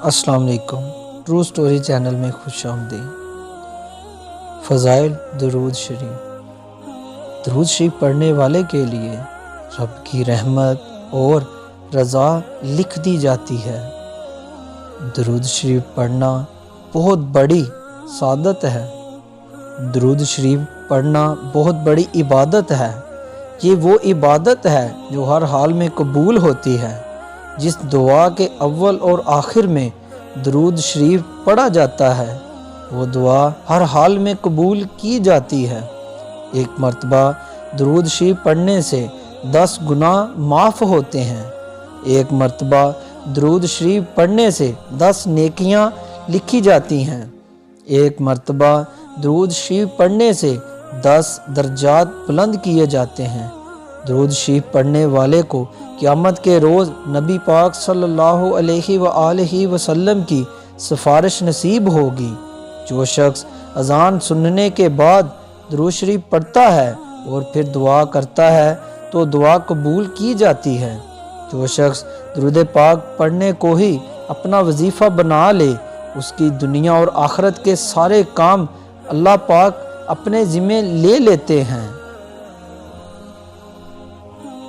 السلام علیکم، true story channel میں خوش آمدید۔ فضائل درود شریف۔ درود شریف پڑھنے والے کے لیے رب کی رحمت اور رضا لکھ دی جاتی ہے۔ درود شریف پڑھنا بہت بڑی سعادت ہے۔ درود شریف پڑھنا بہت بڑی عبادت ہے۔ یہ وہ عبادت ہے جو ہر حال میں قبول ہوتی ہے۔ جس دعا کے اول اور آخر میں درود شریف پڑھا جاتا ہے وہ دعا ہر حال میں قبول کی جاتی ہے۔ ایک مرتبہ درود شریف پڑھنے سے 10 گناہ معاف ہوتے ہیں۔ ایک مرتبہ درود شریف پڑھنے سے 10 نیکیاں لکھی جاتی ہیں۔ ایک مرتبہ درود شریف پڑھنے سے 10 درجات بلند کیے جاتے ہیں۔ درود شریف پڑھنے والے کو قیامت کے روز نبی پاک صلی اللہ علیہ وآلہ وسلم کی سفارش نصیب ہوگی۔ جو شخص اذان سننے کے بعد درود شریف پڑھتا ہے اور پھر دعا کرتا ہے تو دعا قبول کی جاتی ہے۔ جو شخص درود پاک پڑھنے کو ہی اپنا وظیفہ بنا لے اس کی دنیا اور آخرت کے سارے کام اللہ پاک اپنے ذمے لے لیتے ہیں۔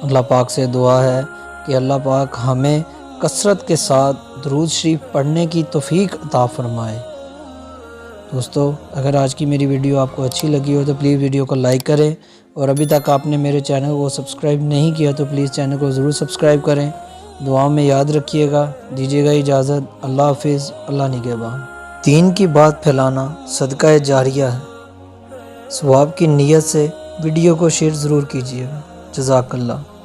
اللہ پاک سے دعا ہے کہ اللہ پاک ہمیں کثرت کے ساتھ درود شریف پڑھنے کی توفیق عطا فرمائے۔ دوستو، اگر آج کی میری ویڈیو آپ کو اچھی لگی ہو تو پلیز ویڈیو کو لائک کریں، اور ابھی تک آپ نے میرے چینل کو سبسکرائب نہیں کیا تو پلیز چینل کو ضرور سبسکرائب کریں۔ دعاؤں میں یاد رکھیے گا۔ دیجیے گا اجازت۔ اللہ حافظ۔ اللہ نگہبان۔ دین کی بات پھیلانا صدقہ جاریہ ہے۔ ثواب کی نیت سے ویڈیو کو شیئر ضرور کیجیے گا۔ جزاک اللہ۔